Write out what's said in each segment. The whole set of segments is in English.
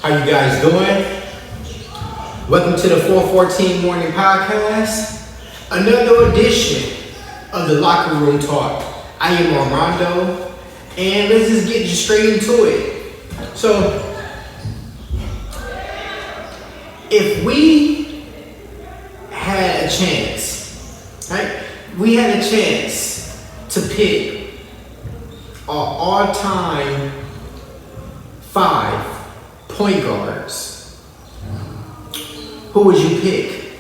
How you guys doing? Welcome to the 414 Morning Podcast. Another edition of the Locker Room Talk. I am Armando, and let's just get straight into it. So, if we had a chance, right? We had a chance to pick our all-time 5 point guards. Who would you pick?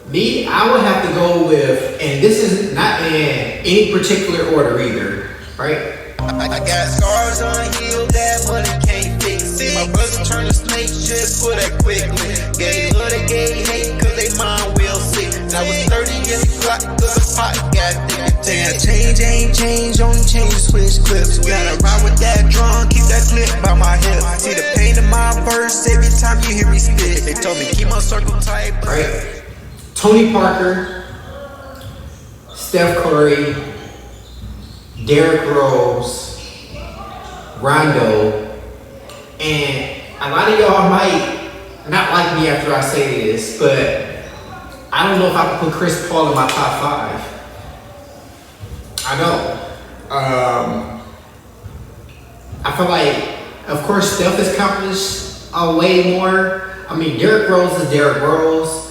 Me, I would have to go with, and this is not in any particular order either, right? I got scars on heel that money can't fix it. My brother turned a snake just for that quickly. Gay love they gay hate cause they mind will sick. I was 30 in the clock cause the pot got thick. Change ain't change, only change the switch clips. Gotta ride with that drum, keep that clip by my hip. See the pain in my verse every time you hear me spit. They told me keep my circle tight. Right? Tony Parker, Steph Curry, Derrick Rose, Rondo, and a lot of y'all might not like me after I say this, but I don't know if I can put Chris Paul in my top 5. I know. I feel like, of course, Steph has accomplished way more. I mean, Derrick Rose is Derrick Rose.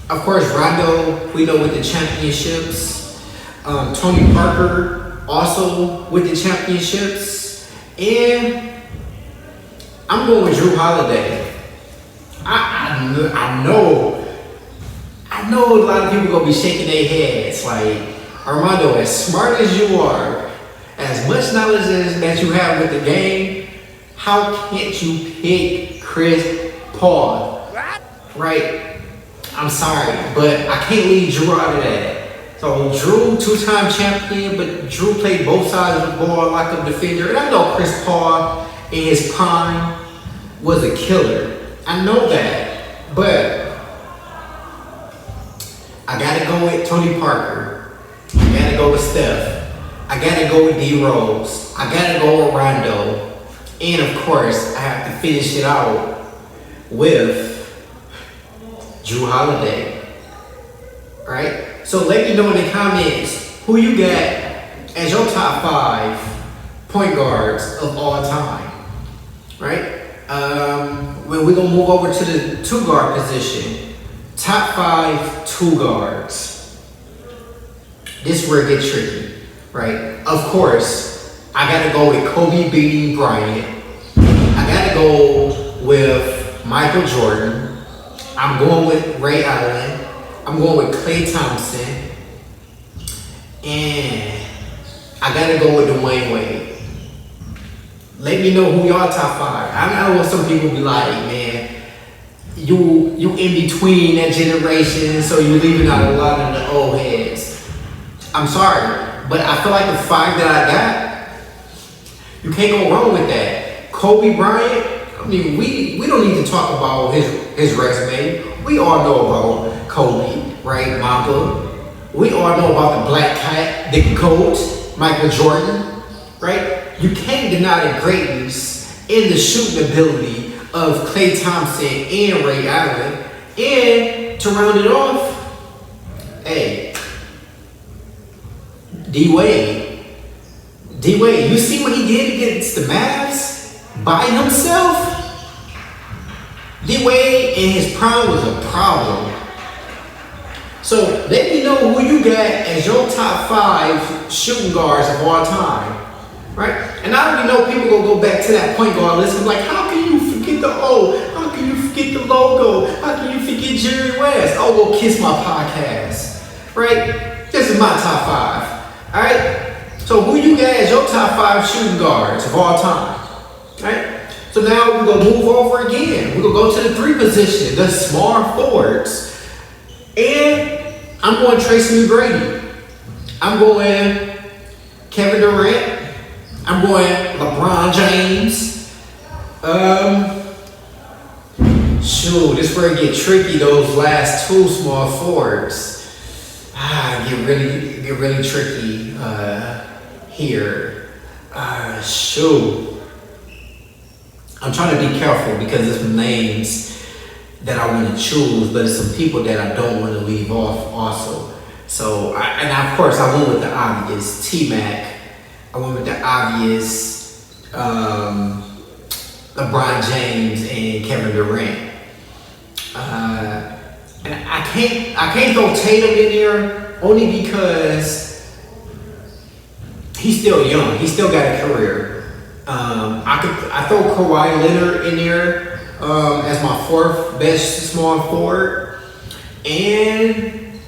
Of course, Rondo, we know with the championships. Tony Parker also with the championships. And I'm going with Jrue Holiday. I know a lot of people gonna be shaking their heads like, Armando, as smart as you are, as much knowledge that you have with the game, how can't you pick Chris Paul? Right? I'm sorry, but I can't leave Jrue out of that. So Jrue, 2-time champion, but Jrue played both sides of the ball like a defender. And I know Chris Paul in his prime was a killer. I know that, but I gotta go with Tony Parker. I gotta go with Steph. I gotta go with D Rose. I gotta go with Rondo. And of course, I have to finish it out with Jrue Holiday. Right? So let me know in the comments who you got as your top 5 point guards of all time. Right? When we're gonna move over to the 2-guard position. Top 5 2 guards. This is where it gets tricky, right? Of course, I gotta go with Kobe beating Bryant. I gotta go with Michael Jordan. I'm going with Ray Allen. I'm going with Klay Thompson. And I gotta go with Dwayne Wade. Let me know who y'all top 5. I know what some people be like, man. You in between that generation, so you're leaving out a lot of the old heads. I'm sorry, but I feel like the 5 that I got, you can't go wrong with that. Kobe Bryant, I mean, we don't need to talk about his resume. We all know about Kobe, right? Mamba. We all know about the Black Cat, the GOAT, Michael Jordan, right? You can't deny the greatness and the shooting ability of Klay Thompson and Ray Allen. And to round it off, hey, D-Wade. D-Wade, you see what he did against the Mavs by himself? D-Wade in his prime was a problem. So let me know who you got as your top 5 shooting guards of all time. Right? And I already know people gonna go back to that point guard list and like, how can you forget the O? How can you forget the logo? How can you forget Jerry West? Oh, go kiss my podcast. Right? This is my top 5. Alright? So who you got as your top 5 shooting guards of all time? Right? So now we're gonna move over again. We're gonna go to the 3 position, the small forwards. And I'm going Tracy McGrady. I'm going Kevin Durant. I'm going LeBron James. Shoot, this is where it get tricky. Those last 2 small forwards, get really tricky. here. Shoot. I'm trying to be careful because there's some names that I want to choose, but it's some people that I don't want to leave off also. So, of course, I went with the obvious, T-Mac. I went with the obvious, LeBron James and Kevin Durant. And I can't throw Tatum in there only because he's still young. He's still got a career. I throw Kawhi Leonard in there as my fourth best small forward. And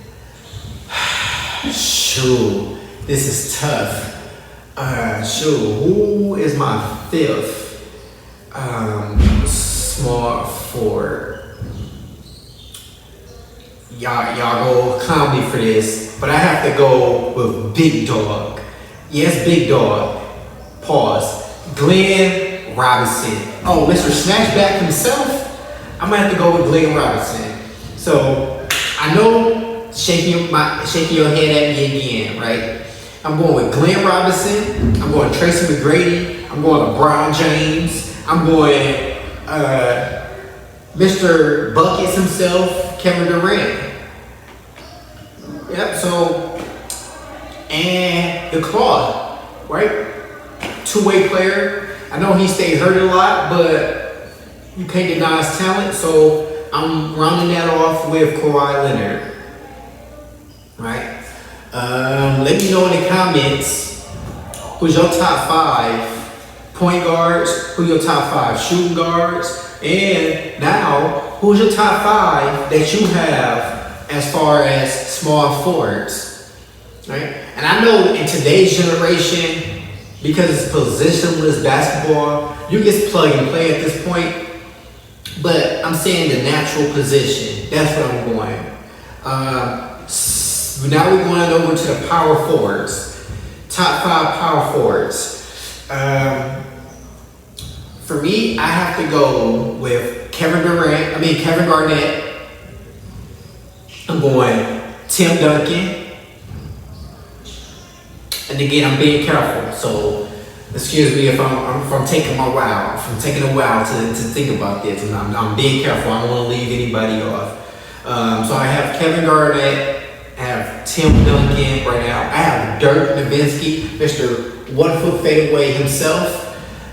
shoot, this is tough. Who is my fifth small forward? Y'all go clown me for this, but I have to go with Big Dog. Yes, Big Dog. Pause. Glenn Robinson. Oh, Mr. Snatchback himself. I'm gonna have to go with Glenn Robinson. So I know shaking your head at me again, right? I'm going with Glenn Robinson. I'm going Tracy McGrady. I'm going LeBron James. I'm going Mr. Buckets himself, Kevin Durant. Yep. So and the Claw, right? Two-way player. I know he stayed hurt a lot, but you can't deny his talent. So I'm rounding that off with Kawhi Leonard. Right? Let me know in the comments who's your top 5 point guards, who your top 5 shooting guards, and now who's your top 5 that you have as far as small forwards. Right? And I know in today's generation, because it's positionless basketball, you just plug and play at this point. But I'm saying the natural position. That's what I'm going. Now we're going over to the power forwards. Top 5 power forwards. For me, I have to go with Kevin Garnett. I'm going Tim Duncan. And again, I'm being careful, so excuse me if I'm taking a while to think about this. And I'm being careful. I don't want to leave anybody off. So I have Kevin Garnett. I have Tim Duncan right now. I have Dirk Nowitzki, Mr. 1 foot fadeaway himself.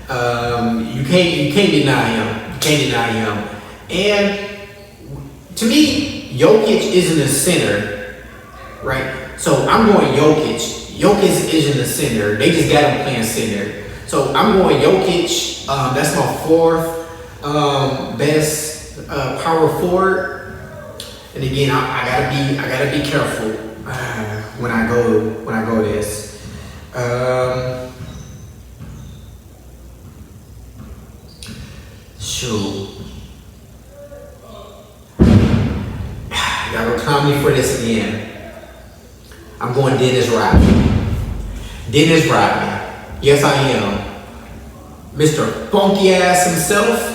You can't deny him. You can't deny him. And to me, Jokic isn't a center, right? So I'm going Jokic. Jokic isn't a center. They just got him playing center. So I'm going Jokic. That's my 4th best power forward. And again, I gotta be careful when I go this. Shoot. Y'all gonna clown me for this again. I'm going Dennis Rodman. Dennis Rodman. Yes, I am. Mr. Funky Ass himself.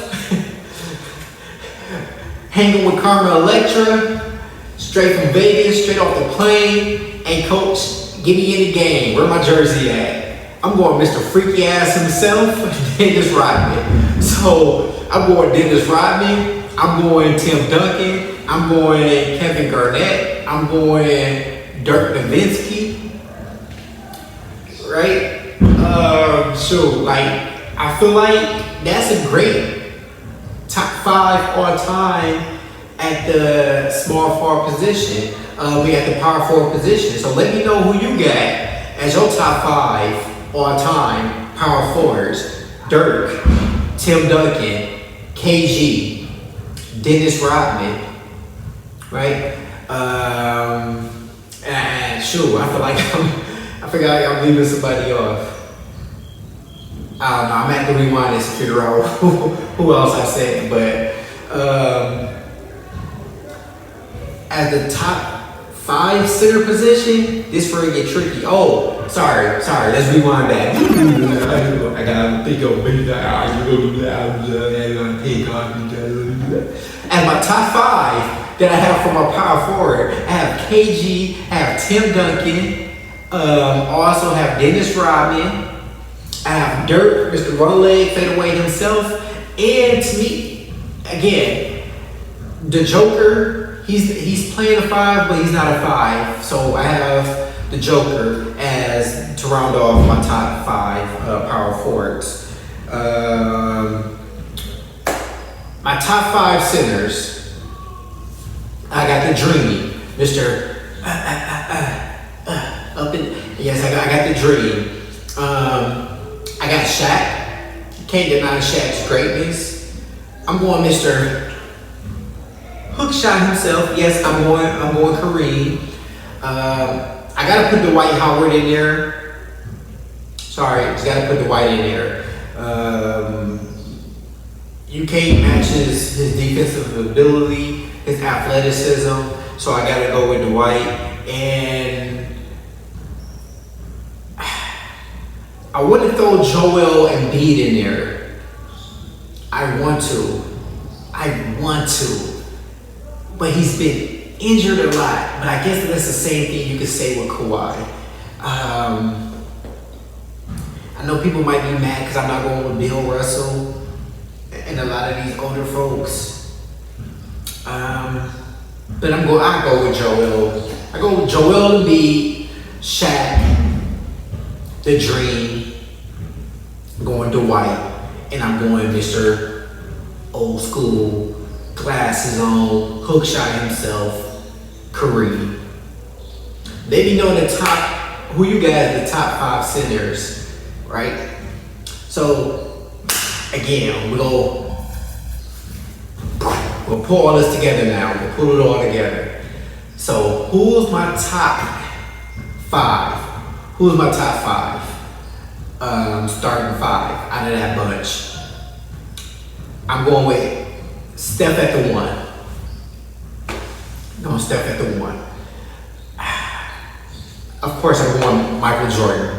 Hanging with Carmen Electra. Straight from Vegas, straight off the plane. Hey, coach, get me in the game. Where my jersey at? I'm going Mr. Freaky Ass himself, Dennis Rodman. So I'm going Dennis Rodman. I'm going Tim Duncan. I'm going Kevin Garnett. I'm going Dirk Nowitzki, right? I feel like that's a great top 5 all time at the small forward position. We at the power forward position. So let me know who you got as your top 5 all time power forwards. Dirk, Tim Duncan, KG, Dennis Rodman, right? And shoot, I feel like I'm leaving somebody off. I don't know. I'm gonna have to rewind this to figure out who else I said. But at the top 5 center position, this for get tricky. Oh, sorry. Let's rewind back. I gotta think of As my top 5 that I have for my power forward, I have KG, I have Tim Duncan, I also have Dennis Rodman. I have Dirk, Mr. One Leg Fadeaway himself. And to me, again, the Joker, he's playing a 5, but he's not a 5. So I have the Joker as to round off my top 5 power forwards. My top 5 centers, I got the Dream, Mr. Up in, yes, I got the Dream. I got Shaq. Can't deny Shaq's greatness. I'm going Mr. Hookshot himself. Yes, I'm going Kareem. I gotta put Dwight Howard in there. Sorry, just gotta put Dwight in there. You can't match his defensive ability, his athleticism, so I gotta go with Dwight. And I wouldn't throw Joel Embiid in there. I want to, but he's been injured a lot. But I guess that's the same thing you could say with Kawhi. I know people might be mad because I'm not going with Bill Russell and a lot of these older folks. But I go with Joel. I go with Joel Embiid, Shaq, the Dream. I'm going Dwight, and I'm going Mr. Old School, glasses on, hookshot himself, Kareem. They be knowing the top. Who you guys? The top 5 centers, right? So again, we'll pull all this together now. We'll pull it all together. So who's my top 5? Who's my top 5? Starting 5 out of that bunch. I'm going with Steph at the 1. No, Steph at the 1. Of course, I'm going Michael Jordan.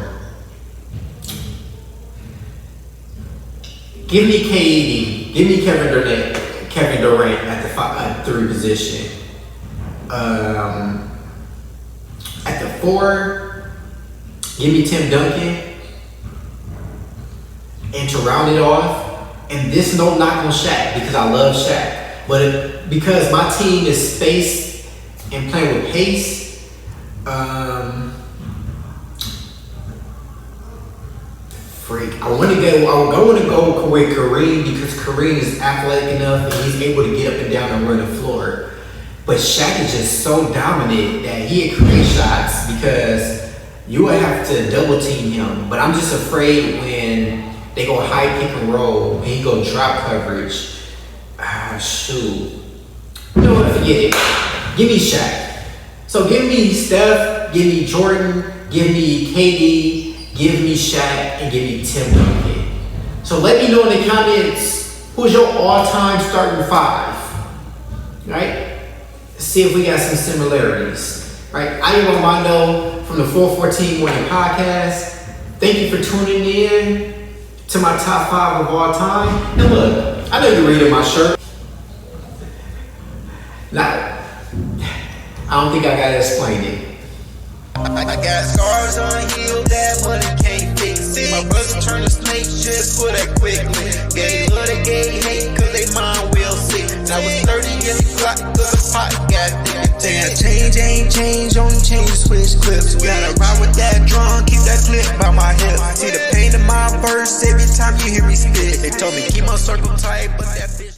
Give me KD. Give me Kevin Durant at the 3 position. At the 4, give me Tim Duncan. And to round it off, and this no knock on Shaq because I love Shaq, but because my team is spaced and playing with pace, I'm going to go with Kareem because Kareem is athletic enough and he's able to get up and down and run the floor. But Shaq is just so dominant that he can create shots because you would have to double team him. But I'm just afraid when they go high pick and roll and he go drop coverage. Shoot. No, forget it. Give me Shaq. So give me Steph, give me Jordan, give me KD, give me Shaq, and give me Tim Duncan. So let me know in the comments who's your all-time starting 5. Right? See if we got some similarities. Right? I am Armando from the 414 Morning Podcast. Thank you for tuning in to my top 5 of all time. And look, I know you're reading my shirt. Now, I don't think I gotta explain it. I got scars unhealed that money can't fix it. My brother turned a snake just for that quickly. Gay love, they gay hate cause they mind will sick. I was 30 in the clock cause the pot got thick. Damn, change ain't change, only change switch clips. Gotta ride with that drum, keep that clip by my hip. See the pain in my verse every time you hear me spit. They told me keep my circle tight, but that bitch